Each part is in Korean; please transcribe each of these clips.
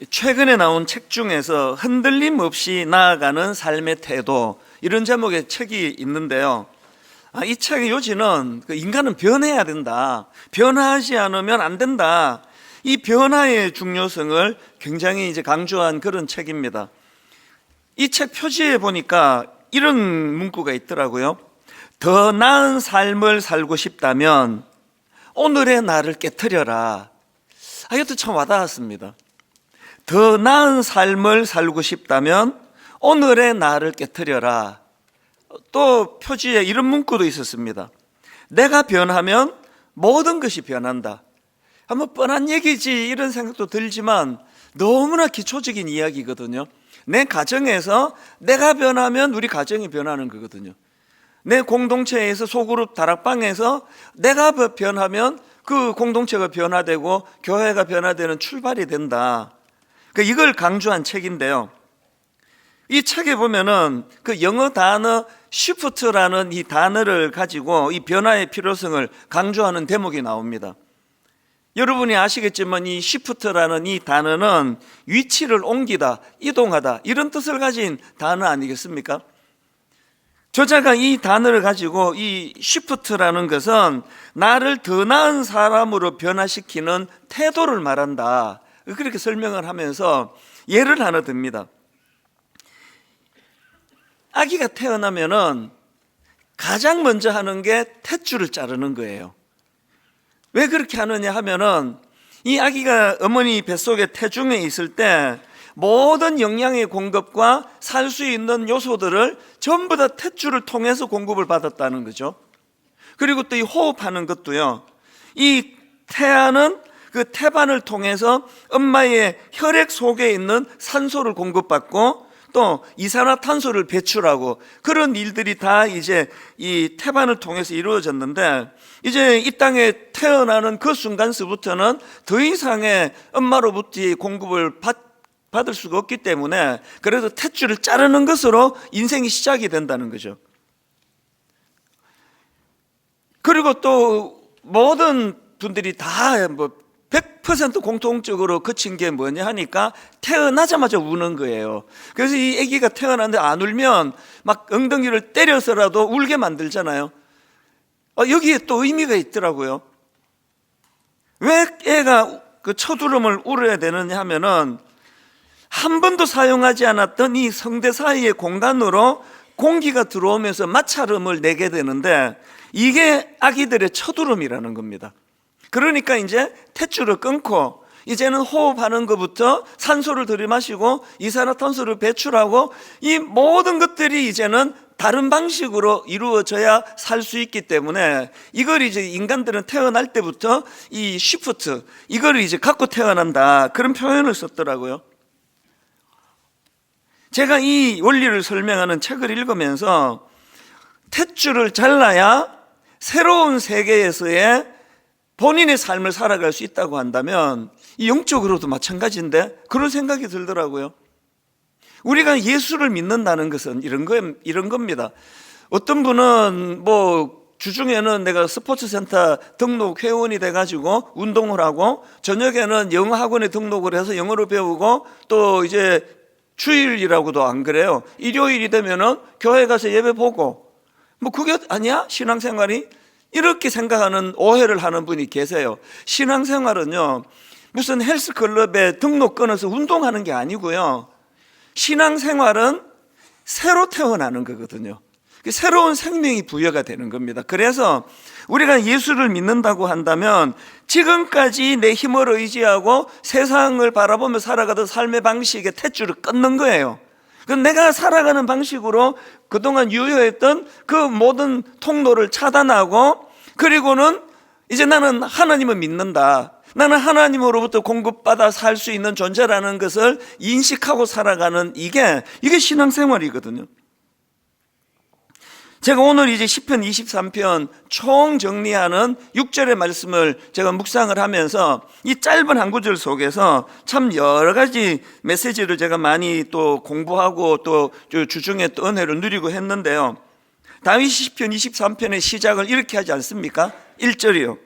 최근에 나온 책 중에서 흔들림 없이 나아가는 삶의 태도, 이런 제목의 책이 있는데요. 이 책의 요지는 인간은 변해야 된다, 변화하지 않으면 안 된다, 이 변화의 중요성을 굉장히 강조한 그런 책입니다. 이 책 표지에 보니까 이런 문구가 있더라고요. 더 나은 삶을 살고 싶다면 오늘의 나를 깨트려라. 이것도 참 와닿았습니다. 더 나은 삶을 살고 싶다면 오늘의 나를 깨트려라. 또 표지에 이런 문구도 있었습니다. 내가 변하면 모든 것이 변한다. 한번 뻔한 얘기지 이런 생각도 들지만 너무나 기초적인 이야기거든요. 내 가정에서 내가 변하면 우리 가정이 변하는 거거든요. 내 공동체에서 소그룹 다락방에서 내가 변하면 그 공동체가 변화되고 교회가 변화되는 출발이 된다. 이걸 강조한 책인데요. 이 책에 보면은 그 영어 단어 shift라는 이 단어를 가지고 이 변화의 필요성을 강조하는 대목이 나옵니다. 여러분이 아시겠지만 이 shift라는 이 단어는 위치를 옮기다, 이동하다, 이런 뜻을 가진 단어 아니겠습니까? 저자가 이 단어를 가지고 이 shift라는 것은 나를 더 나은 사람으로 변화시키는 태도를 말한다, 그렇게 설명을 하면서 예를 하나 듭니다. 아기가 태어나면은 가장 먼저 하는 게 탯줄을 자르는 거예요. 왜 그렇게 하느냐 하면은 이 아기가 어머니 뱃속에 태중에 있을 때 모든 영양의 공급과 살 수 있는 요소들을 전부 다 탯줄을 통해서 공급을 받았다는 거죠. 그리고 또 이 호흡하는 것도요, 이 태아는 그 태반을 통해서 엄마의 혈액 속에 있는 산소를 공급받고 또 이산화탄소를 배출하고, 그런 일들이 다 이제 이 태반을 통해서 이루어졌는데, 이제 이 땅에 태어나는 그 순간서부터는 더 이상의 엄마로부터의 공급을 받을 수가 없기 때문에, 그래서 탯줄을 자르는 것으로 인생이 시작이 된다는 거죠. 그리고 또 모든 분들이 다 100% 공통적으로 그친 게 뭐냐 하니까 태어나자마자 우는 거예요. 그래서 이 아기가 태어났는데 안 울면 막 엉덩이를 때려서라도 울게 만들잖아요. 여기에 또 의미가 있더라고요. 왜 애가 그 첫 울음을 울어야 되느냐 하면은 한 번도 사용하지 않았던 이 성대 사이의 공간으로 공기가 들어오면서 마찰음을 내게 되는데, 이게 아기들의 첫 울음이라는 겁니다. 그러니까 이제 탯줄을 끊고 이제는 호흡하는 것부터 산소를 들이마시고 이산화탄소를 배출하고, 이 모든 것들이 이제는 다른 방식으로 이루어져야 살 수 있기 때문에, 이걸 이제 인간들은 태어날 때부터 이 쉬프트, 이걸 이제 갖고 태어난다, 그런 표현을 썼더라고요. 제가 이 원리를 설명하는 책을 읽으면서 탯줄을 잘라야 새로운 세계에서의 본인의 삶을 살아갈 수 있다고 한다면, 이 영적으로도 마찬가지인데 그런 생각이 들더라고요. 우리가 예수를 믿는다는 것은 이런 겁니다. 어떤 분은 주중에는 내가 스포츠센터 등록 회원이 돼가지고 운동을 하고, 저녁에는 영어 학원에 등록을 해서 영어를 배우고, 또 이제 주일이라고도 안 그래요. 일요일이 되면은 교회 가서 예배 보고, 그게 아니야? 신앙생활이? 이렇게 생각하는, 오해를 하는 분이 계세요. 신앙생활은요, 무슨 헬스클럽에 등록 끊어서 운동하는 게 아니고요, 신앙생활은 새로 태어나는 거거든요. 새로운 생명이 부여가 되는 겁니다. 그래서 우리가 예수를 믿는다고 한다면 지금까지 내 힘을 의지하고 세상을 바라보며 살아가던 삶의 방식의 탯줄을 끊는 거예요. 내가 살아가는 방식으로 그동안 유효했던 그 모든 통로를 차단하고, 그리고는 이제 나는 하나님을 믿는다, 나는 하나님으로부터 공급받아 살 수 있는 존재라는 것을 인식하고 살아가는, 이게 신앙생활이거든요. 제가 오늘 이제 시편 23편 총 정리하는 6절의 말씀을 제가 묵상을 하면서 이 짧은 한 구절 속에서 참 여러 가지 메시지를 제가 많이 또 공부하고 또 주중에 또 은혜를 누리고 했는데요. 다윗 시편 23편의 시작을 이렇게 하지 않습니까? 1절이요.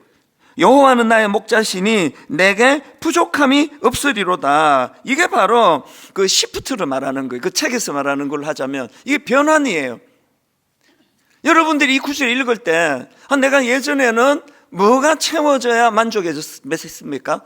여호와는 나의 목자시니 내게 부족함이 없으리로다. 이게 바로 그 시프트를 말하는 거예요. 그 책에서 말하는 걸 하자면 이게 변환이에요. 여러분들이 이 구절 읽을 때 내가 예전에는 뭐가 채워져야 만족했습니까?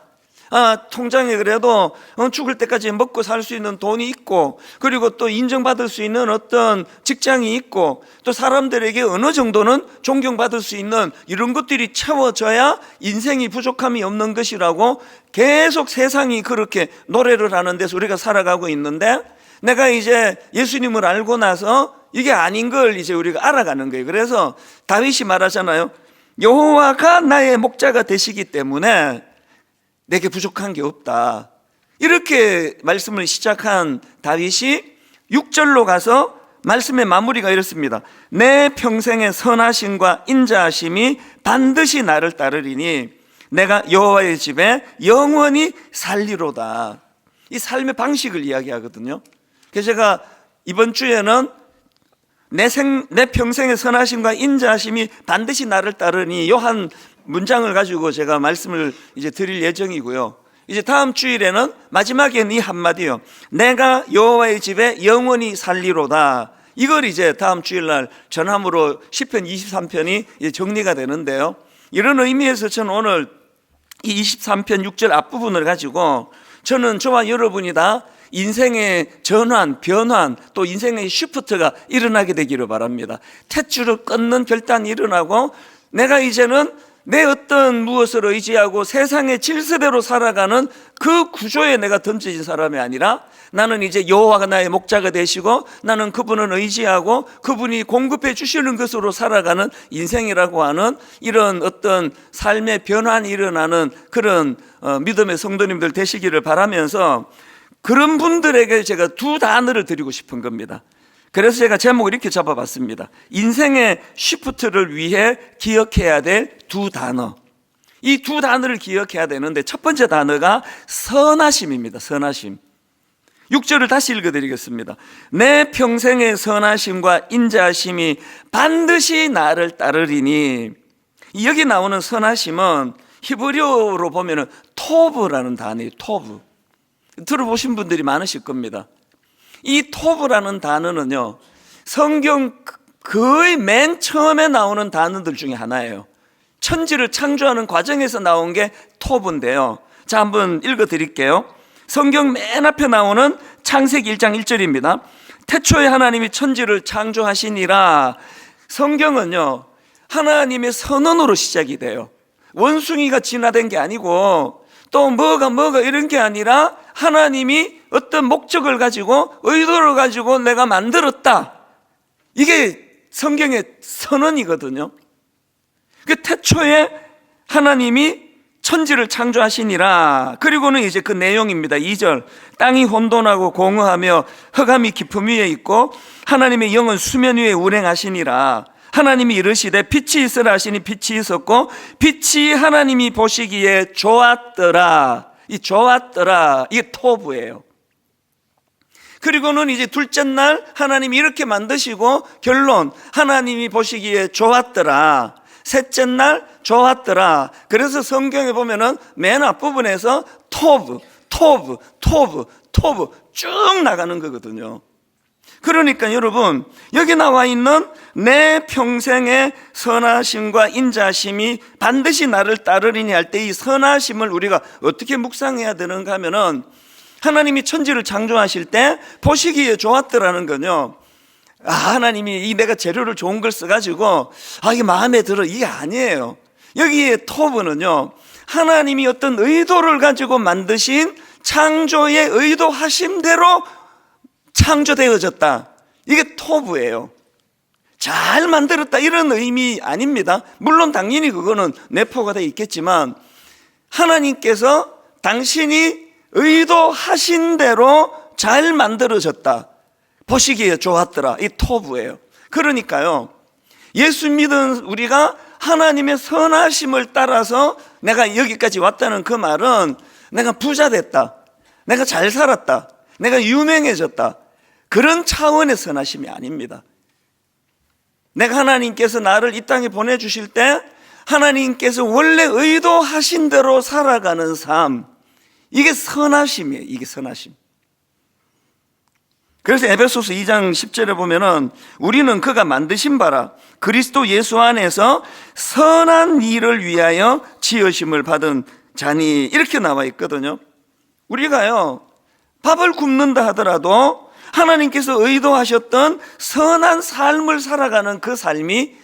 통장에 그래도 죽을 때까지 먹고 살 수 있는 돈이 있고, 그리고 또 인정받을 수 있는 어떤 직장이 있고, 또 사람들에게 어느 정도는 존경받을 수 있는 이런 것들이 채워져야 인생이 부족함이 없는 것이라고 계속 세상이 그렇게 노래를 하는 데서 우리가 살아가고 있는데, 내가 이제 예수님을 알고 나서 이게 아닌 걸 이제 우리가 알아가는 거예요. 그래서 다윗이 말하잖아요. 여호와가 나의 목자가 되시기 때문에 내게 부족한 게 없다. 이렇게 말씀을 시작한 다윗이 6절로 가서 말씀의 마무리가 이렇습니다. 내 평생의 선하심과 인자하심이 반드시 나를 따르리니 내가 여호와의 집에 영원히 살리로다. 이 삶의 방식을 이야기하거든요. 그래서 제가 이번 주에는 내 평생의 선하심과 인자하심이 반드시 나를 따르니 이 한 문장을 가지고 제가 말씀을 이제 드릴 예정이고요. 이제 다음 주일에는 마지막엔 이 한마디요. 내가 여호와의 집에 영원히 살리로다. 이걸 이제 다음 주일날 전함으로 시편 23편이 이제 정리가 되는데요. 이런 의미에서 저는 오늘 이 23편 6절 앞부분을 가지고 저는 저와 여러분이 다 인생의 전환, 변환, 또 인생의 시프트가 일어나게 되기를 바랍니다. 탯줄을 끊는 결단이 일어나고 내가 이제는 내 어떤 무엇을 의지하고 세상의 질서대로 살아가는 그 구조에 내가 던져진 사람이 아니라 나는 이제 여호와가 나의 목자가 되시고 나는 그분을 의지하고 그분이 공급해 주시는 것으로 살아가는 인생이라고 하는 이런 어떤 삶의 변환이 일어나는 그런 믿음의 성도님들 되시기를 바라면서 그런 분들에게 제가 두 단어를 드리고 싶은 겁니다. 그래서 제가 제목을 이렇게 잡아봤습니다. 인생의 시프트를 위해 기억해야 될 두 단어. 이 두 단어를 기억해야 되는데 첫 번째 단어가 선하심입니다. 선하심. 6절을 다시 읽어드리겠습니다. 내 평생의 선하심과 인자하심이 반드시 나를 따르리니. 여기 나오는 선하심은 히브리어로 보면 토브라는 단어예요. 토브. 들어보신 분들이 많으실 겁니다. 이 토브라는 단어는요, 성경 거의 맨 처음에 나오는 단어들 중에 하나예요. 천지를 창조하는 과정에서 나온 게 토브인데요. 자, 한번 읽어 드릴게요. 성경 맨 앞에 나오는 창세기 1장 1절입니다. 태초에 하나님이 천지를 창조하시니라. 성경은요, 하나님의 선언으로 시작이 돼요. 원숭이가 진화된 게 아니고 또 뭐가 이런 게 아니라 하나님이 어떤 목적을 가지고 의도를 가지고 내가 만들었다. 이게 성경의 선언이거든요. 그 태초에 하나님이 천지를 창조하시니라. 그리고는 이제 그 내용입니다. 2절. 땅이 혼돈하고 공허하며 흑암이 깊음 위에 있고 하나님의 영은 수면 위에 운행하시니라. 하나님이 이르시되 빛이 있으라 하시니 빛이 있었고 빛이 하나님이 보시기에 좋았더라. 이 좋았더라, 이게 토브예요. 그리고는 이제 둘째 날 하나님이 이렇게 만드시고 결론, 하나님이 보시기에 좋았더라. 셋째 날 좋았더라. 그래서 성경에 보면은 맨 앞부분에서 토브 쭉 나가는 거거든요. 그러니까 여러분, 여기 나와 있는 내 평생의 선하심과 인자심이 반드시 나를 따르리니 할 때 이 선하심을 우리가 어떻게 묵상해야 되는가 하면은 하나님이 천지를 창조하실 때 보시기에 좋았더라는 건요, 하나님이 이 내가 재료를 좋은 걸 써가지고 이게 마음에 들어, 이게 아니에요. 여기에 토브는요, 하나님이 어떤 의도를 가지고 만드신 창조의 의도하심대로 창조되어졌다. 이게 토브예요. 잘 만들었다 이런 의미 아닙니다. 물론 당연히 그거는 내포가 되어 있겠지만 하나님께서 당신이 의도하신 대로 잘 만들어졌다. 보시기에 좋았더라. 이 토브예요. 그러니까요, 예수 믿은 우리가 하나님의 선하심을 따라서 내가 여기까지 왔다는 그 말은 내가 부자 됐다, 내가 잘 살았다, 내가 유명해졌다, 그런 차원의 선하심이 아닙니다. 내가 하나님께서 나를 이 땅에 보내주실 때 하나님께서 원래 의도하신 대로 살아가는 삶, 이게 선하심이에요. 이게 선하심. 그래서 에베소서 2장 10절에 보면은 우리는 그가 만드신 바라 그리스도 예수 안에서 선한 일을 위하여 지으심을 받은 자니, 이렇게 나와 있거든요. 우리가요, 밥을 굶는다 하더라도 하나님께서 의도하셨던 선한 삶을 살아가는 그 삶이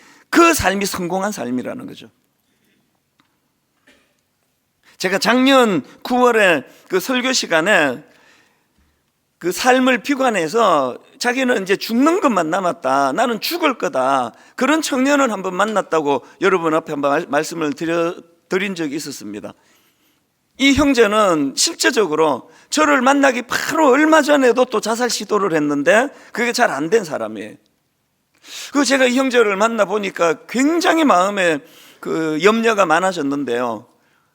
성공한 삶이라는 거죠. 제가 작년 9월에 그 설교 시간에 그 삶을 비관해서 자기는 이제 죽는 것만 남았다, 나는 죽을 거다, 그런 청년을 한번 만났다고 여러분 앞에 한번 말씀을 드린 적이 있었습니다. 이 형제는 실제적으로 저를 만나기 바로 얼마 전에도 또 자살 시도를 했는데 그게 잘 안 된 사람이에요. 그 제가 이 형제를 만나보니까 굉장히 마음에 그 염려가 많아졌는데요,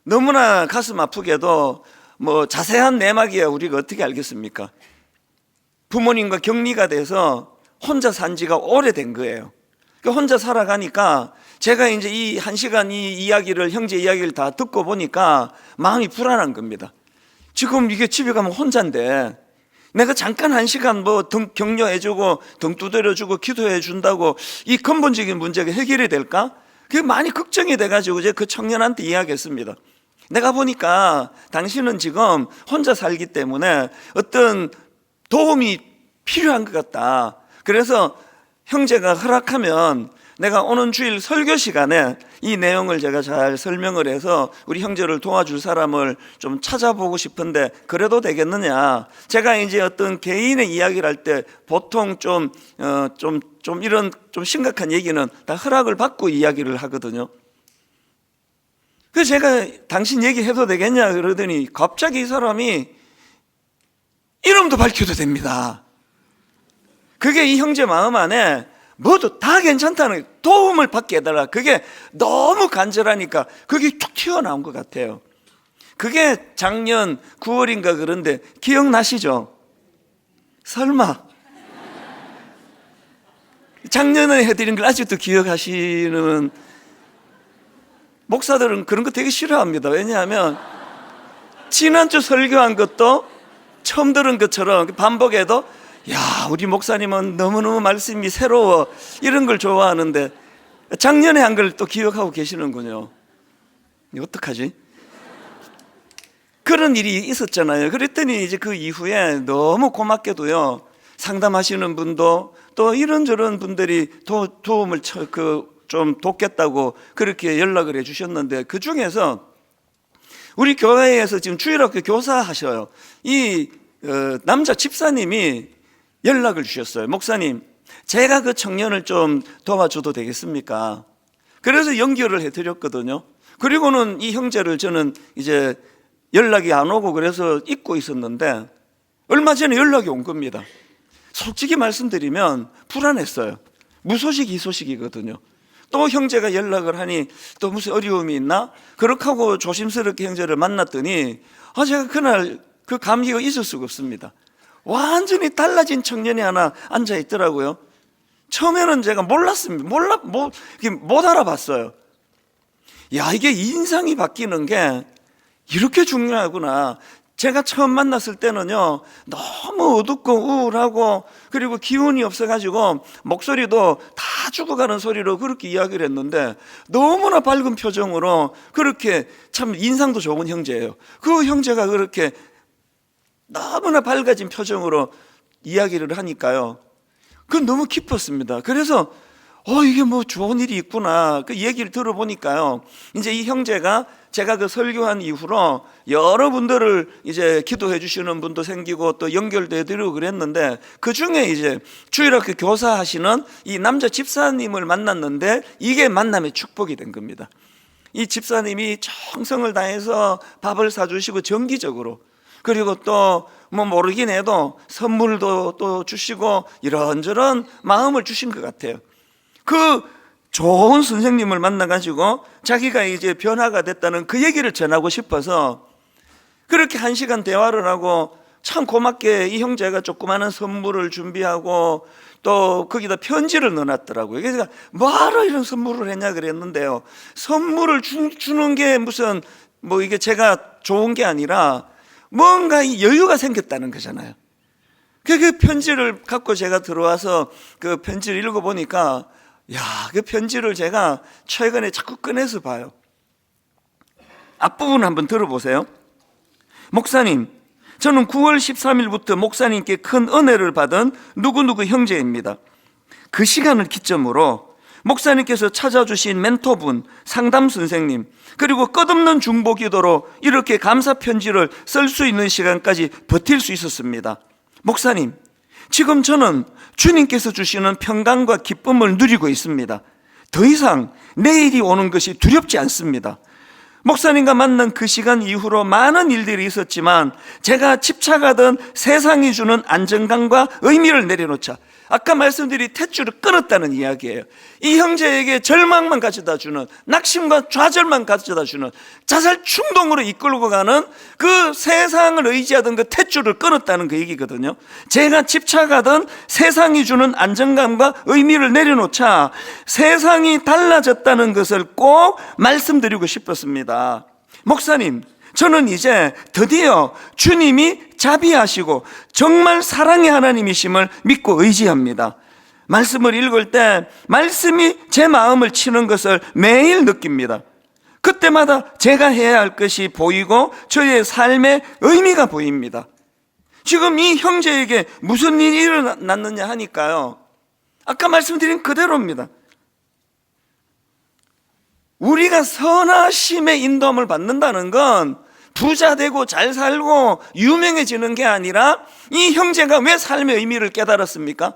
너무나 가슴 아프게도 뭐 자세한 내막이야 우리가 어떻게 알겠습니까? 부모님과 격리가 돼서 혼자 산 지가 오래된 거예요. 혼자 살아가니까 제가 이제 이 1시간 이 이야기를, 형제 이야기를 다 듣고 보니까 마음이 불안한 겁니다. 지금 이게 집에 가면 혼자인데 내가 잠깐 1시간 뭐 등 격려해주고 등 두드려주고 기도해준다고 이 근본적인 문제가 해결이 될까? 그게 많이 걱정이 돼가지고 이제 그 청년한테 이야기했습니다. 내가 보니까 당신은 지금 혼자 살기 때문에 어떤 도움이 필요한 것 같다. 그래서 형제가 허락하면 내가 오는 주일 설교 시간에 이 내용을 제가 잘 설명을 해서 우리 형제를 도와줄 사람을 좀 찾아보고 싶은데 그래도 되겠느냐. 제가 이제 어떤 개인의 이야기를 할 때 보통 좀 이런 좀 심각한 얘기는 다 허락을 받고 이야기를 하거든요. 그래서 제가 당신 얘기해도 되겠냐 그러더니 갑자기 이 사람이 이름도 밝혀도 됩니다. 그게 이 형제 마음 안에 뭐도 다 괜찮다는, 도움을 받게 해달라, 그게 너무 간절하니까 그게 툭 튀어나온 것 같아요. 그게 작년 9월인가 그런데 기억나시죠? 설마 작년에 해드린 걸 아직도 기억하시는 목사들은 그런 거 되게 싫어합니다. 왜냐하면 지난주 설교한 것도 처음 들은 것처럼 반복해도 야, 우리 목사님은 너무너무 말씀이 새로워, 이런 걸 좋아하는데 작년에 한 걸 또 기억하고 계시는군요. 어떡하지? 그런 일이 있었잖아요. 그랬더니 이제 그 이후에 너무 고맙게도요, 상담하시는 분도 또 이런저런 분들이 도움을 좀 돕겠다고 그렇게 연락을 해 주셨는데, 그 중에서 우리 교회에서 지금 주일학교 교사 하셔요. 이 남자 집사님이 연락을 주셨어요. 목사님, 제가 그 청년을 좀 도와줘도 되겠습니까? 그래서 연결을 해드렸거든요. 그리고는 이 형제를 저는 이제 연락이 안 오고 그래서 잊고 있었는데 얼마 전에 연락이 온 겁니다. 솔직히 말씀드리면 불안했어요. 무소식 희소식이거든요. 또 형제가 연락을 하니 또 무슨 어려움이 있나? 그렇게 하고 조심스럽게 형제를 만났더니 제가 그날 그 감기가 있을 수가 없습니다. 완전히 달라진 청년이 하나 앉아 있더라고요. 처음에는 제가 몰랐습니다. 못 알아봤어요. 야, 이게 인상이 바뀌는 게 이렇게 중요하구나. 제가 처음 만났을 때는요, 너무 어둡고 우울하고 그리고 기운이 없어가지고 목소리도 다 죽어가는 소리로 그렇게 이야기를 했는데 너무나 밝은 표정으로 그렇게 참 인상도 좋은 형제예요. 그 형제가 그렇게 너무나 밝아진 표정으로 이야기를 하니까요, 그건 너무 기뻤습니다. 그래서 이게 뭐 좋은 일이 있구나. 그 얘기를 들어보니까요, 이제 이 형제가 제가 그 설교한 이후로 여러분들을 이제 기도해 주시는 분도 생기고 또 연결도 해드리고 그랬는데, 그 중에 이제 주일학교 교사 하시는 이 남자 집사님을 만났는데 이게 만남의 축복이 된 겁니다. 이 집사님이 정성을 다해서 밥을 사주시고 정기적으로, 그리고 또 뭐 모르긴 해도 선물도 또 주시고 이런저런 마음을 주신 것 같아요. 그 좋은 선생님을 만나가지고 자기가 이제 변화가 됐다는 그 얘기를 전하고 싶어서 그렇게 1시간 대화를 하고 참 고맙게 이 형제가 조그마한 선물을 준비하고 또 거기다 편지를 넣어놨더라고요. 그래서 뭐하러 이런 선물을 했냐 그랬는데요, 선물을 주는 게 무슨 뭐 이게 제가 좋은 게 아니라 뭔가 여유가 생겼다는 거잖아요. 그 편지를 갖고 제가 들어와서 그 편지를 읽어보니까, 야, 그 편지를 제가 최근에 자꾸 꺼내서 봐요. 앞부분 한번 들어보세요. 목사님, 저는 9월 13일부터 목사님께 큰 은혜를 받은 누구누구 형제입니다. 그 시간을 기점으로 목사님께서 찾아주신 멘토분, 상담 선생님, 그리고 끝없는 중보 기도로 이렇게 감사 편지를 쓸 수 있는 시간까지 버틸 수 있었습니다. 목사님, 지금 저는 주님께서 주시는 평강과 기쁨을 누리고 있습니다. 더 이상 내일이 오는 것이 두렵지 않습니다. 목사님과 만난 그 시간 이후로 많은 일들이 있었지만 제가 집착하던 세상이 주는 안정감과 의미를 내려놓자 아까 말씀드린 탯줄을 끊었다는 이야기예요. 이 형제에게 절망만 가져다 주는, 낙심과 좌절만 가져다 주는, 자살 충동으로 이끌고 가는 그 세상을 의지하던 그 탯줄을 끊었다는 그 얘기거든요. 제가 집착하던 세상이 주는 안정감과 의미를 내려놓자 세상이 달라졌다는 것을 꼭 말씀드리고 싶었습니다. 목사님, 저는 이제 드디어 주님이 자비하시고 정말 사랑의 하나님이심을 믿고 의지합니다. 말씀을 읽을 때 말씀이 제 마음을 치는 것을 매일 느낍니다. 그때마다 제가 해야 할 것이 보이고 저의 삶의 의미가 보입니다. 지금 이 형제에게 무슨 일이 일어났느냐 하니까요, 아까 말씀드린 그대로입니다. 우리가 선하심의 인도함을 받는다는 건 부자 되고 잘 살고 유명해지는 게 아니라, 이 형제가 왜 삶의 의미를 깨달았습니까?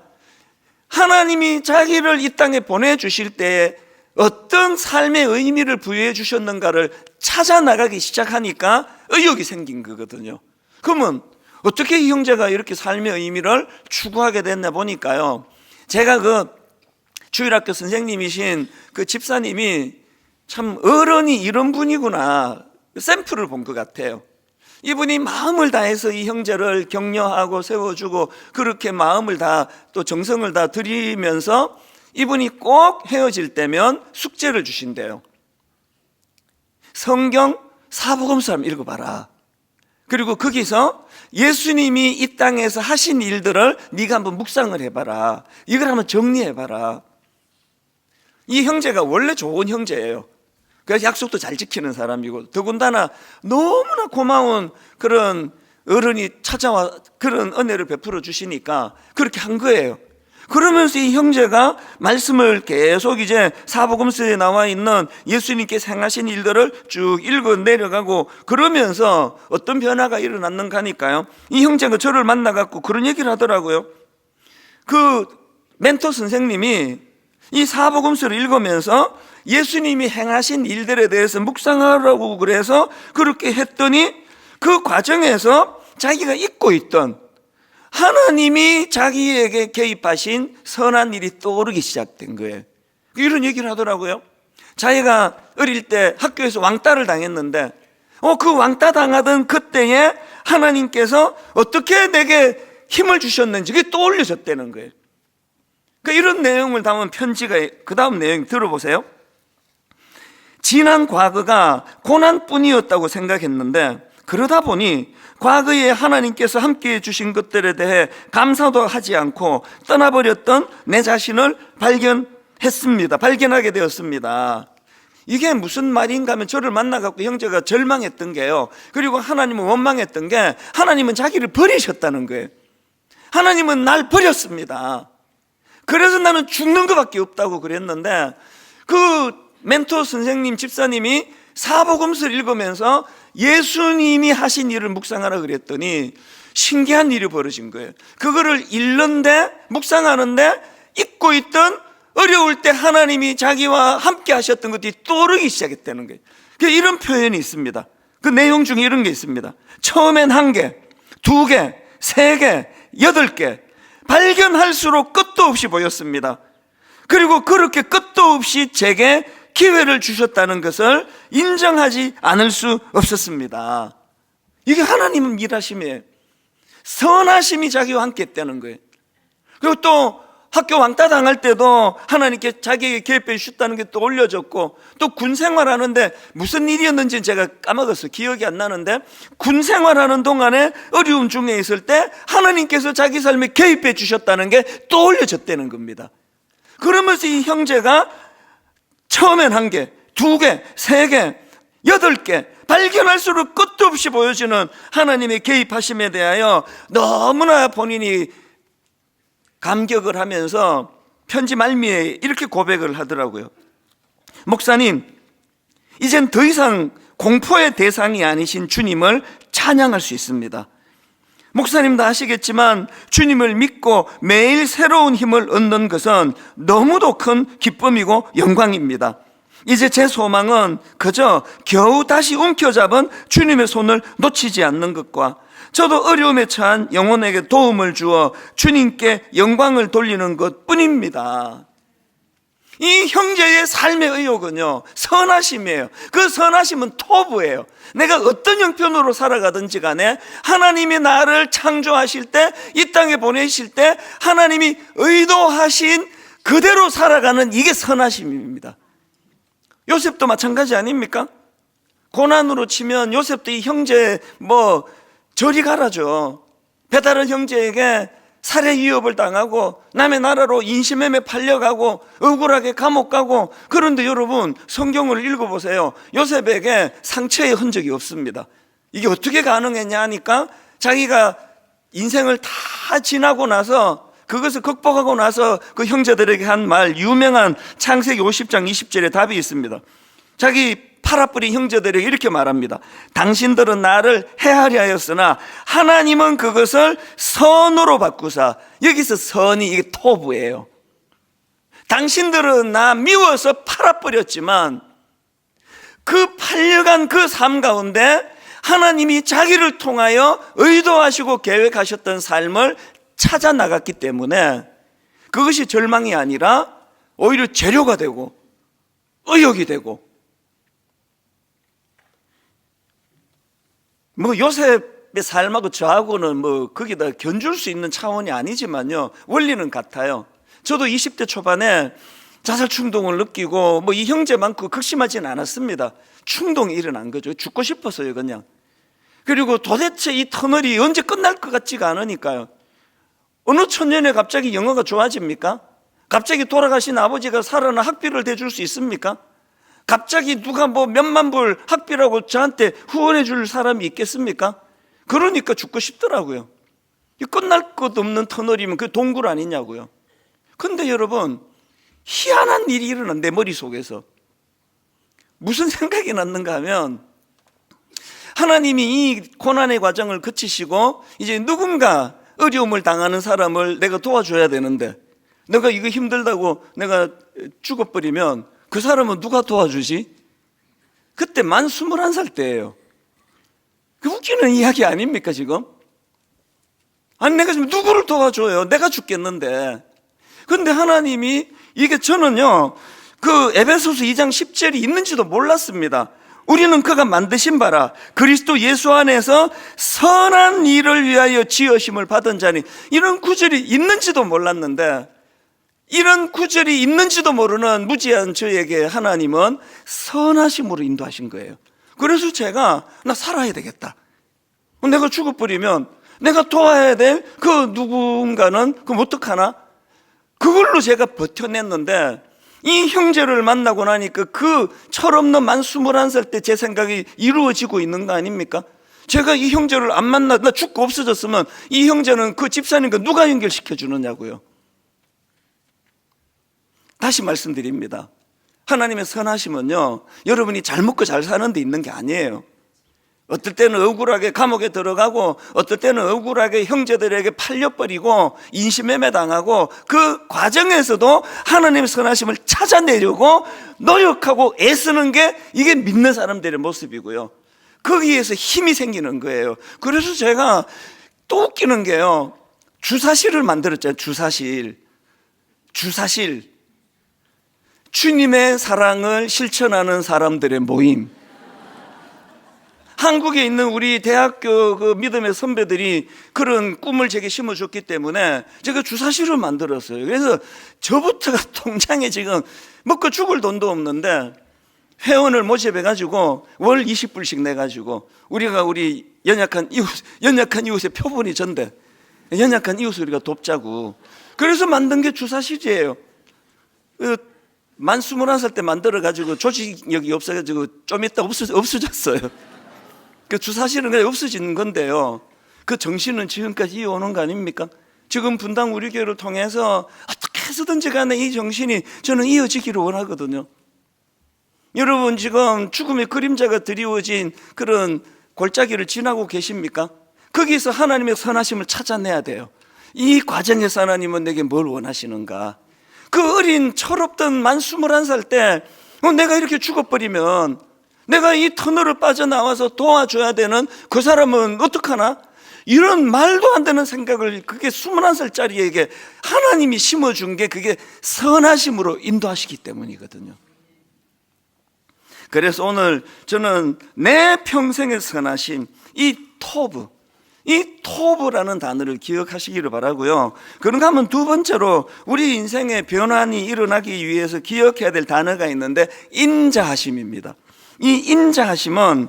하나님이 자기를 이 땅에 보내주실 때에 어떤 삶의 의미를 부여해 주셨는가를 찾아 나가기 시작하니까 의욕이 생긴 거거든요. 그러면 어떻게 이 형제가 이렇게 삶의 의미를 추구하게 됐나 보니까요, 제가 그 주일학교 선생님이신 그 집사님이 참 어른이 이런 분이구나 샘플을 본 것 같아요. 이분이 마음을 다해서 이 형제를 격려하고 세워주고 그렇게 마음을 다 또 정성을 다 드리면서 이분이 꼭 헤어질 때면 숙제를 주신대요. 성경 사복음서 한번 읽어봐라. 그리고 거기서 예수님이 이 땅에서 하신 일들을 네가 한번 묵상을 해봐라. 이걸 한번 정리해봐라. 이 형제가 원래 좋은 형제예요. 그래서 약속도 잘 지키는 사람이고 더군다나 너무나 고마운 그런 어른이 찾아와 그런 은혜를 베풀어 주시니까 그렇게 한 거예요. 그러면서 이 형제가 말씀을 계속 이제 사복음서에 나와 있는 예수님께서 행하신 일들을 쭉 읽어 내려가고 그러면서 어떤 변화가 일어났는가 하니까요, 이 형제가 저를 만나갖고 그런 얘기를 하더라고요. 그 멘토 선생님이 이 사복음서를 읽으면서 예수님이 행하신 일들에 대해서 묵상하라고 그래서 그렇게 했더니 그 과정에서 자기가 잊고 있던 하나님이 자기에게 개입하신 선한 일이 떠오르기 시작된 거예요. 이런 얘기를 하더라고요. 자기가 어릴 때 학교에서 왕따를 당했는데 그 왕따 당하던 그때에 하나님께서 어떻게 내게 힘을 주셨는지 그게 떠올려졌다는 거예요. 이런 내용을 담은 편지가 그 다음 내용 들어보세요. 지난 과거가 고난뿐이었다고 생각했는데 그러다 보니 과거에 하나님께서 함께해 주신 것들에 대해 감사도 하지 않고 떠나버렸던 내 자신을 발견하게 되었습니다. 이게 무슨 말인가 하면 저를 만나갖고 형제가 절망했던 게요, 그리고 하나님은 원망했던 게 하나님은 자기를 버리셨다는 거예요. 하나님은 날 버렸습니다. 그래서 나는 죽는 것밖에 없다고 그랬는데 그 멘토 선생님 집사님이 사복음서를 읽으면서 예수님이 하신 일을 묵상하라 그랬더니 신기한 일이 벌어진 거예요. 그거를 읽는데 묵상하는데 잊고 있던 어려울 때 하나님이 자기와 함께 하셨던 것들이 떠오르기 시작했다는 거예요. 이런 표현이 있습니다. 그 내용 중에 이런 게 있습니다. 처음엔 1개, 2개, 3개, 8개 발견할수록 끝도 없이 보였습니다. 그리고 그렇게 끝도 없이 제게 기회를 주셨다는 것을 인정하지 않을 수 없었습니다. 이게 하나님 일하심이에요. 선하심이 자기와 함께 했다는 거예요. 그리고 또 학교 왕따 당할 때도 하나님께 자기에게 계획표에 주셨다는 게 또 올려졌고, 또 군 생활하는데 무슨 일이었는지 제가 까먹었어요. 기억이 안 나는데, 군 생활하는 동안에 어려움 중에 있을 때 하나님께서 자기 삶에 개입해 주셨다는 게 또 올려졌다는 겁니다. 그러면서 이 형제가 처음엔 1개, 2개, 3개, 8개 발견할수록 끝도 없이 보여주는 하나님의 개입하심에 대하여 너무나 본인이 감격을 하면서 편지 말미에 이렇게 고백을 하더라고요. 목사님, 이젠 더 이상 공포의 대상이 아니신 주님을 찬양할 수 있습니다. 목사님도 아시겠지만 주님을 믿고 매일 새로운 힘을 얻는 것은 너무도 큰 기쁨이고 영광입니다. 이제 제 소망은 그저 겨우 다시 움켜잡은 주님의 손을 놓치지 않는 것과 저도 어려움에 처한 영혼에게 도움을 주어 주님께 영광을 돌리는 것 뿐입니다. 이 형제의 삶의 의욕은요, 선하심이에요. 그 선하심은 토부예요. 내가 어떤 형편으로 살아가든지 간에 하나님이 나를 창조하실 때, 이 땅에 보내실 때 하나님이 의도하신 그대로 살아가는, 이게 선하심입니다. 요셉도 마찬가지 아닙니까? 고난으로 치면 요셉도 이 형제 저리 가라죠. 배다른 형제에게 살해 위협을 당하고 남의 나라로 인신매매 팔려가고 억울하게 감옥 가고. 그런데 여러분, 성경을 읽어보세요. 요셉에게 상처의 흔적이 없습니다. 이게 어떻게 가능했냐 하니까 자기가 인생을 다 지나고 나서, 그것을 극복하고 나서 그 형제들에게 한 말, 유명한 창세기 50장 20절에 답이 있습니다. 자기 팔아뿌린 형제들에게 이렇게 말합니다. 당신들은 나를 해하려 하였으나 하나님은 그것을 선으로 바꾸사. 여기서 선이, 이게 토부예요. 당신들은 나 미워서 팔아버렸지만 그 팔려간 그 삶 가운데 하나님이 자기를 통하여 의도하시고 계획하셨던 삶을 찾아 나갔기 때문에 그것이 절망이 아니라 오히려 재료가 되고 의욕이 되고. 요셉의 삶하고 저하고는 거기다 견줄 수 있는 차원이 아니지만요, 원리는 같아요. 저도 20대 초반에 자살 충동을 느끼고 이 형제만큼 극심하지는 않았습니다. 충동이 일어난 거죠. 죽고 싶어서요, 그냥. 그리고 도대체 이 터널이 언제 끝날 것 같지가 않으니까요. 어느 천년에 갑자기 영어가 좋아집니까? 갑자기 돌아가신 아버지가 살아나 학비를 대줄 수 있습니까? 갑자기 누가 몇만 불 학비라고 저한테 후원해 줄 사람이 있겠습니까? 그러니까 죽고 싶더라고요. 끝날 것 없는 터널이면 그 동굴 아니냐고요. 근데 여러분, 희한한 일이 일어난 내 머릿속에서 무슨 생각이 났는가 하면, 하나님이 이 고난의 과정을 거치시고 이제 누군가 어려움을 당하는 사람을 내가 도와줘야 되는데, 내가 이거 힘들다고 내가 죽어버리면 그 사람은 누가 도와주지? 그때 만 21살 때예요. 그 웃기는 이야기 아닙니까 지금? 아니, 내가 지금 누구를 도와줘요? 내가 죽겠는데. 근데 하나님이, 이게 저는요, 그 에베소서 2장 10절이 있는지도 몰랐습니다. 우리는 그가 만드신 바라 그리스도 예수 안에서 선한 일을 위하여 지으심을 받은 자니. 이런 구절이 있는지도 몰랐는데, 이런 구절이 있는지도 모르는 무지한 저에게 하나님은 선하심으로 인도하신 거예요. 그래서 제가 나 살아야 되겠다. 내가 죽어버리면 내가 도와야 될 그 누군가는 그럼 어떡하나? 그걸로 제가 버텨냈는데, 이 형제를 만나고 나니까 그 철없는 만 21살 때 제 생각이 이루어지고 있는 거 아닙니까? 제가 이 형제를 안 만나, 나 죽고 없어졌으면 이 형제는 그 집사님과 누가 연결시켜 주느냐고요. 다시 말씀드립니다. 하나님의 선하심은요, 여러분이 잘 먹고 잘 사는 데 있는 게 아니에요. 어떨 때는 억울하게 감옥에 들어가고, 어떨 때는 억울하게 형제들에게 팔려버리고 인신매매 당하고, 그 과정에서도 하나님의 선하심을 찾아내려고 노력하고 애쓰는 게 이게 믿는 사람들의 모습이고요. 거기에서 힘이 생기는 거예요. 그래서 제가 또 웃기는 게요, 주사실을 만들었잖아요. 주사실. 주님의 사랑을 실천하는 사람들의 모임. 한국에 있는 우리 대학교 그 믿음의 선배들이 그런 꿈을 제게 심어줬기 때문에 제가 주사실을 만들었어요. 그래서 저부터가 통장에 지금 먹고 죽을 돈도 없는데 회원을 모집해가지고 월 20불씩 내가지고 우리가 우리 연약한 이웃의 표본이 전대, 연약한 이웃을 우리가 돕자고. 그래서 만든 게 주사실이에요. 만 21살 때 만들어가지고 조직력이 없어가지고 좀 있다 없어졌어요. 그 주사실은 그냥 없어지는 건데요. 그 정신은 지금까지 이어오는 거 아닙니까? 지금 분당 우리 교회를 통해서 어떻게 해서든지 간에 이 정신이 저는 이어지기를 원하거든요. 여러분 지금 죽음의 그림자가 드리워진 그런 골짜기를 지나고 계십니까? 거기서 하나님의 선하심을 찾아내야 돼요. 이 과정에서 하나님은 내게 뭘 원하시는가? 그 어린 철없던 만 21살 때 내가 이렇게 죽어버리면 내가 이 터널을 빠져나와서 도와줘야 되는 그 사람은 어떡하나? 이런 말도 안 되는 생각을 그게 21살짜리에게 하나님이 심어준 게 그게 선하심으로 인도하시기 때문이거든요. 그래서 오늘 저는 내 평생의 선하심, 이 토브라는 단어를 기억하시기를 바라고요. 그런가 하면 두 번째로 우리 인생의 변환이 일어나기 위해서 기억해야 될 단어가 있는데 인자하심입니다. 이 인자하심은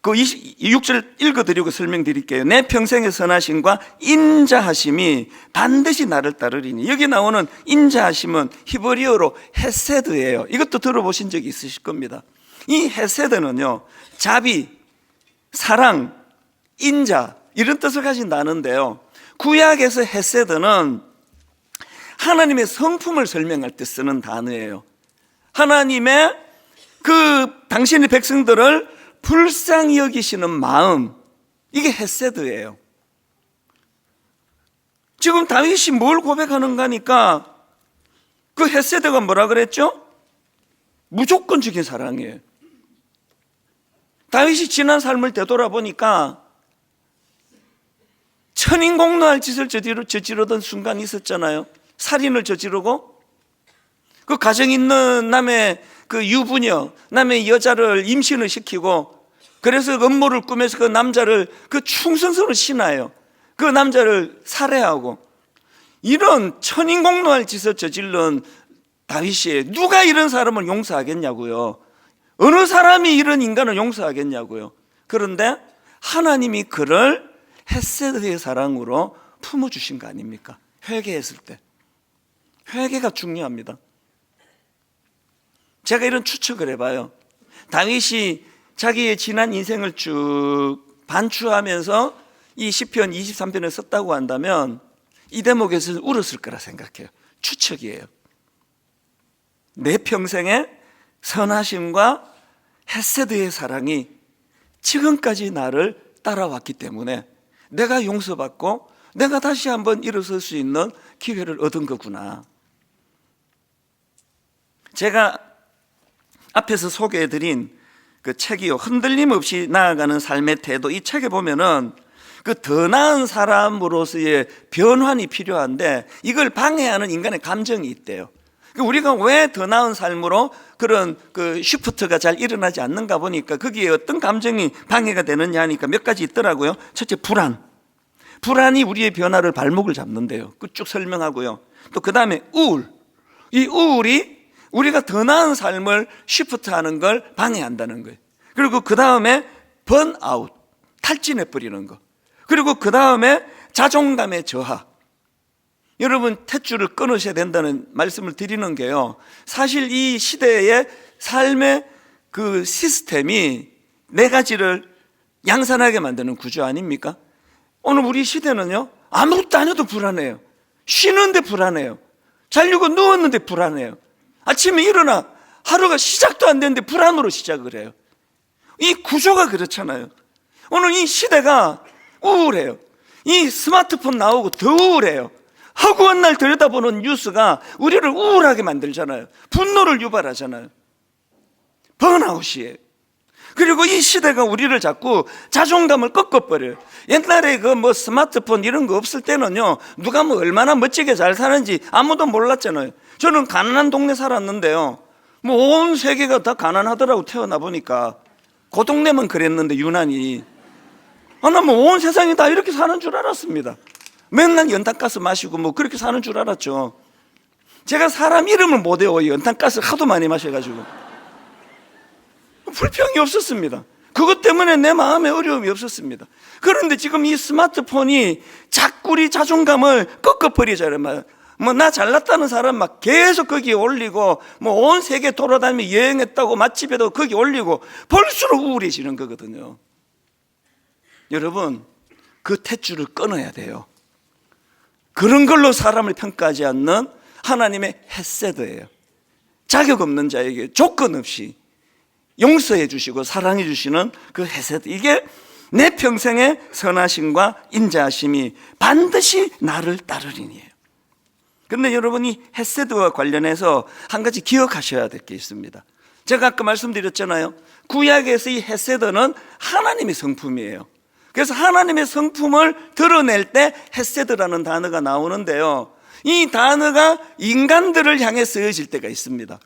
그 6절 읽어드리고 설명드릴게요. 내 평생의 선하심과 인자하심이 반드시 나를 따르리니. 여기 나오는 인자하심은 히브리어로 헤세드예요. 이것도 들어보신 적이 있으실 겁니다. 이 헤세드는요, 자비, 사랑, 인자 이런 뜻을 가진 단어인데요, 구약에서 헤세드는 하나님의 성품을 설명할 때 쓰는 단어예요. 하나님의 그 당신의 백성들을 불쌍히 여기시는 마음, 이게 헤세드예요. 지금 다윗이 뭘 고백하는가 하니까 그 헤세드가 뭐라 그랬죠? 무조건적인 사랑이에요. 다윗이 지난 삶을 되돌아보니까 천인공노할 짓을 저지르던 순간이 있었잖아요. 살인을 저지르고 그 가정 있는 남의 그 유부녀, 남의 여자를 임신을 시키고, 그래서 음모를 꾸며서 그 남자를 그 충성스러운 신하예요. 그 남자를 살해하고, 이런 천인공노할 짓을 저질른 다윗이 누가 이런 사람을 용서하겠냐고요. 어느 사람이 이런 인간을 용서하겠냐고요. 그런데 하나님이 그를 헤세드의 사랑으로 품어주신 거 아닙니까? 회개했을 때. 회개가 중요합니다. 제가 이런 추측을 해봐요. 다윗이 자기의 지난 인생을 쭉 반추하면서 이 시편 23편을 썼다고 한다면 이 대목에서 울었을 거라 생각해요. 추측이에요. 내 평생의 선하심과 헤세드의 사랑이 지금까지 나를 따라왔기 때문에 내가 용서받고 내가 다시 한번 일어설 수 있는 기회를 얻은 거구나. 제가 앞에서 소개해드린 그 책이요, 흔들림 없이 나아가는 삶의 태도, 이 책에 보면은 그 더 나은 사람으로서의 변환이 필요한데 이걸 방해하는 인간의 감정이 있대요. 우리가 왜 더 나은 삶으로 그런 그 쉬프트가 잘 일어나지 않는가 보니까 거기에 어떤 감정이 방해가 되느냐 하니까 몇 가지 있더라고요. 첫째, 불안이 우리의 변화를 발목을 잡는데요. 그 쭉 설명하고요. 또 그 다음에 우울, 이 우울이 우리가 더 나은 삶을 쉬프트하는 걸 방해한다는 거예요. 그리고 그 다음에 번아웃, 탈진해버리는 거. 그리고 그 다음에 자존감의 저하. 여러분, 탯줄을 끊으셔야 된다는 말씀을 드리는 게요, 사실 이 시대의 삶의 그 시스템이 네 가지를 양산하게 만드는 구조 아닙니까? 오늘 우리 시대는요, 아무것도 안 해도 불안해요. 쉬는데 불안해요. 자려고 누웠는데 불안해요. 아침에 일어나 하루가 시작도 안 됐는데 불안으로 시작을 해요. 이 구조가 그렇잖아요. 오늘 이 시대가 우울해요. 이 스마트폰 나오고 더 우울해요. 허구한 날 들여다보는 뉴스가 우리를 우울하게 만들잖아요. 분노를 유발하잖아요. 번아웃이에요. 그리고 이 시대가 우리를 자꾸 자존감을 꺾어버려요. 옛날에 그 뭐 스마트폰 이런 거 없을 때는요, 누가 뭐 얼마나 멋지게 잘 사는지 아무도 몰랐잖아요. 저는 가난한 동네 살았는데요, 뭐 온 세계가 다 가난하더라고. 태어나 보니까 그 동네만 그랬는데 유난히. 나 뭐 온 세상이 다 이렇게 사는 줄 알았습니다. 맨날 연탄가스 마시고 뭐 그렇게 사는 줄 알았죠. 제가 사람 이름을 못 외워요. 연탄가스 하도 많이 마셔가지고. 불평이 없었습니다. 그것 때문에 내 마음에 어려움이 없었습니다. 그런데 지금 이 스마트폰이 자꾸 우리 자존감을 꺾어버리잖아요. 뭐 나 잘났다는 사람 막 계속 거기에 올리고 뭐 온 세계 돌아다니며 여행했다고 맛집에도 거기 올리고 볼수록 우울해지는 거거든요. 여러분, 그 탯줄을 끊어야 돼요. 그런 걸로 사람을 평가하지 않는 하나님의 헤세드예요. 자격 없는 자에게 조건 없이 용서해 주시고 사랑해 주시는 그 헤세드, 이게 내 평생의 선하심과 인자하심이 반드시 나를 따르리니에요. 그런데 여러분이 헤세드와 관련해서 한 가지 기억하셔야 될 게 있습니다. 제가 아까 말씀드렸잖아요. 구약에서 이 헤세드는 하나님의 성품이에요. 그래서 하나님의 성품을 드러낼 때 헤세드라는 단어가 나오는데요, 이 단어가 인간들을 향해 쓰여질 때가 있습니다.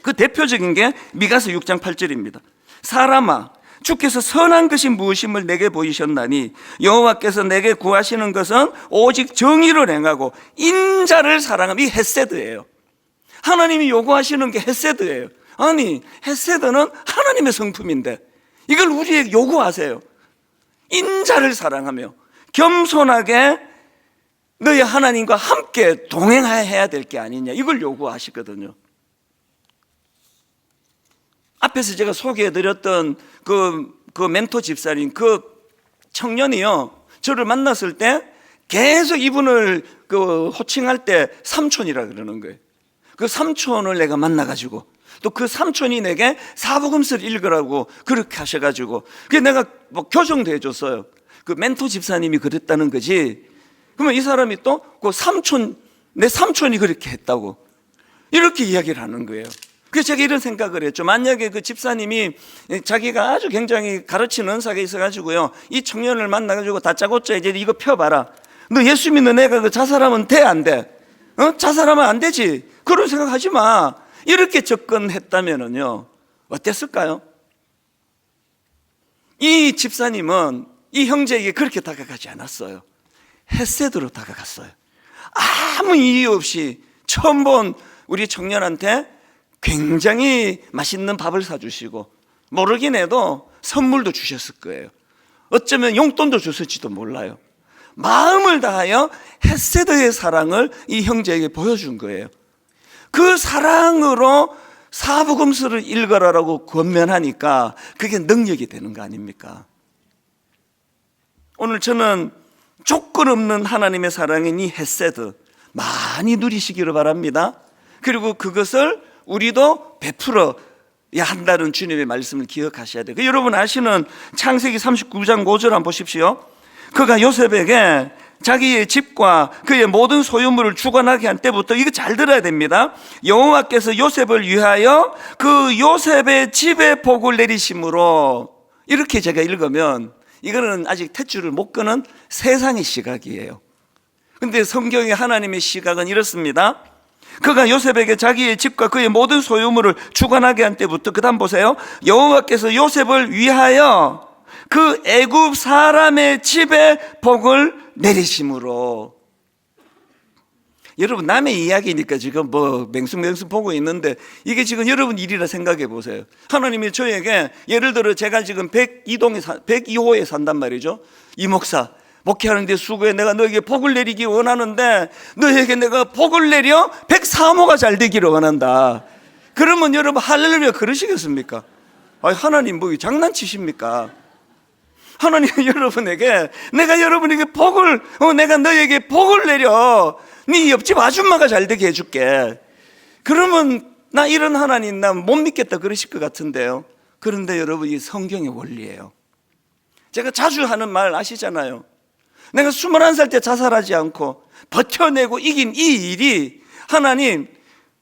그 대표적인 게 미가서 6장 8절입니다. 사람아, 주께서 선한 것이 무엇임을 내게 보이셨나니 여호와께서 내게 구하시는 것은 오직 정의를 행하고 인자를 사랑함. 이 헤세드예요. 하나님이 요구하시는 게 헤세드예요. 아니, 헤세드는 하나님의 성품인데 이걸 우리에게 요구하세요. 인자를 사랑하며 겸손하게 너희 하나님과 함께 동행해야 될 게 아니냐, 이걸 요구하시거든요. 앞에서 제가 소개해드렸던 그 멘토 집사님, 그 청년이요, 저를 만났을 때 계속 이분을 호칭할 때 삼촌이라 그러는 거예요. 그 삼촌을 내가 만나가지고 또 그 삼촌이 내게 사복음서를 읽으라고 그렇게 하셔가지고 그게 내가 뭐 교정도 해줬어요. 그 멘토 집사님이 그랬다는 거지. 그러면 이 사람이 또 그 삼촌, 내 삼촌이 그렇게 했다고 이렇게 이야기를 하는 거예요. 그래서 제가 이런 생각을 했죠. 만약에 그 집사님이 자기가 아주 굉장히 가르치는 은사가 있어가지고요, 이 청년을 만나가지고 다짜고짜 이제 이거 펴봐라, 너 예수 믿는 애가 그 자살하면 돼, 안 돼? 자살하면 안 되지, 그런 생각하지 마, 이렇게 접근했다면은요 어땠을까요? 이 집사님은 이 형제에게 그렇게 다가가지 않았어요. 헤세드로 다가갔어요. 아무 이유 없이 처음 본 우리 청년한테 굉장히 맛있는 밥을 사주시고 모르긴 해도 선물도 주셨을 거예요. 어쩌면 용돈도 줬을지도 몰라요. 마음을 다하여 헤세드의 사랑을 이 형제에게 보여준 거예요. 그 사랑으로 사복음서를 읽어라라고 권면하니까 그게 능력이 되는 거 아닙니까? 오늘 저는 조건 없는 하나님의 사랑인 이 헤세드 많이 누리시기를 바랍니다. 그리고 그것을 우리도 베풀어야 한다는 주님의 말씀을 기억하셔야 돼요. 여러분 아시는 창세기 39장 5절 한번 보십시오. 그가 요셉에게 자기의 집과 그의 모든 소유물을 주관하게 한 때부터, 이거 잘 들어야 됩니다, 여호와께서 요셉을 위하여 그 요셉의 집에 복을 내리심으로, 이렇게 제가 읽으면 이거는 아직 탯줄을 못 끄는 세상의 시각이에요. 근데 성경의 하나님의 시각은 이렇습니다. 그가 요셉에게 자기의 집과 그의 모든 소유물을 주관하게 한 때부터, 그 다음 보세요. 여호와께서 요셉을 위하여 그 애굽 사람의 집에 복을 내리심으로. 여러분 남의 이야기니까 지금 뭐 맹숭맹숭 보고 있는데 이게 지금 여러분 일이라 생각해 보세요. 하나님이 저에게 예를 들어 제가 지금 102호에 산단 말이죠. 이 목사 목회하는데 수고해, 내가 너에게 복을 내리기 원하는데 너에게 내가 복을 내려 103호가 잘 되기를 원한다. 그러면 여러분 할렐루야 그러시겠습니까? 아니, 하나님 뭐 장난치십니까? 하나님 여러분에게 내가 여러분에게 복을 내가 너에게 복을 내려 네 옆집 아줌마가 잘 되게 해줄게. 그러면 나 이런 하나님 나 못 믿겠다 그러실 것 같은데요. 그런데 여러분 이 성경의 원리예요. 제가 자주 하는 말 아시잖아요. 내가 21살 때 자살하지 않고 버텨내고 이긴 이 일이, 하나님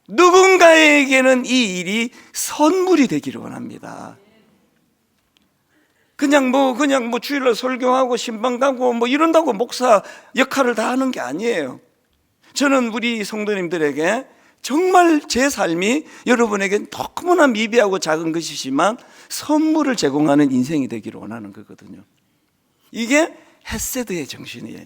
누군가에게는 이 일이 선물이 되기를 원합니다. 그냥 뭐 주일날 설교하고 신방 가고 뭐 이런다고 목사 역할을 다 하는 게 아니에요. 저는 우리 성도님들에게 정말 제 삶이 여러분에게 너무나 미비하고 작은 것이지만 선물을 제공하는 인생이 되기를 원하는 거거든요. 이게 헤세드의 정신이에요.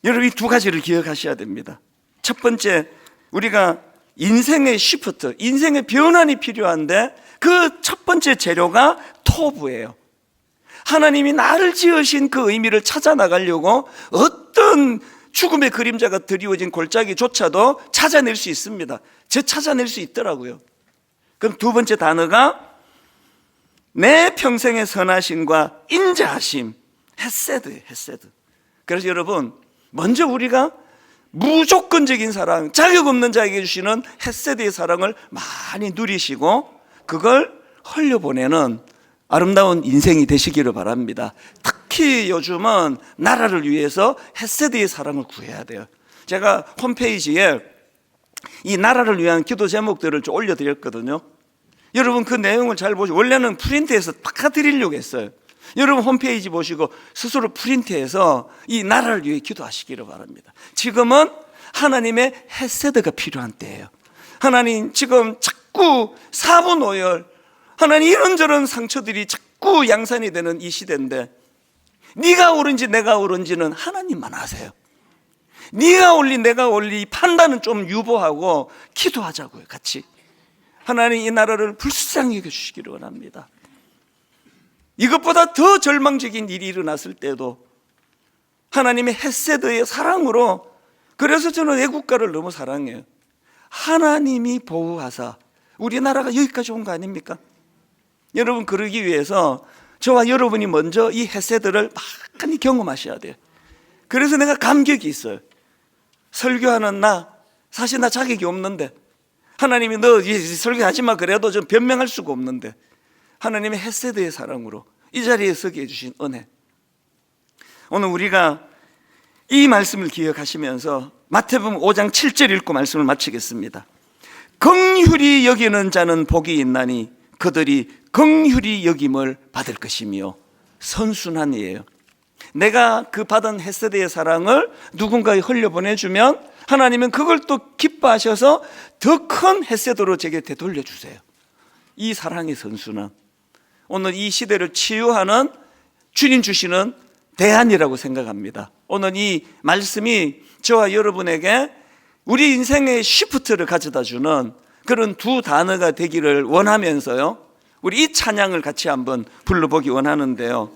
여러분, 이 두 가지를 기억하셔야 됩니다. 첫 번째, 우리가 인생의 시프트, 인생의 변환이 필요한데 그 첫 번째 재료가 토부예요. 하나님이 나를 지으신 그 의미를 찾아 나가려고 어떤 죽음의 그림자가 드리워진 골짜기조차도 찾아낼 수 있습니다. 찾아낼 수 있더라고요. 그럼 두 번째 단어가 내 평생의 선하심과 인자하심, 헤세드예요. 헤세드. 그래서 여러분, 먼저 우리가 무조건적인 사랑, 자격 없는 자에게 주시는 헤세드의 사랑을 많이 누리시고 그걸 흘려보내는 아름다운 인생이 되시기를 바랍니다. 특히 요즘은 나라를 위해서 헤세드의 사랑을 구해야 돼요. 제가 홈페이지에 이 나라를 위한 기도 제목들을 좀 올려드렸거든요. 여러분, 그 내용을 잘 보시고, 원래는 프린트해서 바꿔드리려고 했어요. 여러분 홈페이지 보시고 스스로 프린트해서 이 나라를 위해 기도하시기를 바랍니다. 지금은 하나님의 헤세드가 필요한 때예요. 하나님, 지금 자꾸 사분오열, 하나님 이런저런 상처들이 자꾸 양산이 되는 이 시대인데 네가 옳은지 내가 옳은지는 하나님만 아세요. 네가 옳리 내가 옳리 판단은 좀 유보하고 기도하자고요. 같이 하나님 이 나라를 불쌍히 여겨주시기를 원합니다. 이것보다 더 절망적인 일이 일어났을 때도 하나님의 헤세드의 사랑으로, 그래서 저는 애국가를 너무 사랑해요. 하나님이 보호하사 우리나라가 여기까지 온 거 아닙니까? 여러분, 그러기 위해서 저와 여러분이 먼저 이 헤세드를 많이 경험하셔야 돼요. 그래서 내가 감격이 있어요. 설교하는 사실 나 자격이 없는데 하나님이 너 설교하지 마 그래도 좀 변명할 수가 없는데 하나님의 헤세드의 사랑으로 이 자리에 서게 해주신 은혜, 오늘 우리가 이 말씀을 기억하시면서 마태복음 5장 7절 읽고 말씀을 마치겠습니다. 긍휼히 여기는 자는 복이 있나니 그들이 긍휼히 여김을 받을 것이며, 선순환이에요. 내가 그 받은 헤세드의 사랑을 누군가에 흘려보내주면 하나님은 그걸 또 기뻐하셔서 더 큰 헤세드로 제게 되돌려 주세요. 이 사랑의 선순환, 오늘 이 시대를 치유하는 주님 주시는 대안이라고 생각합니다. 오늘 이 말씀이 저와 여러분에게 우리 인생의 시프트를 가져다 주는 그런 두 단어가 되기를 원하면서요, 우리 이 찬양을 같이 한번 불러보기 원하는데요.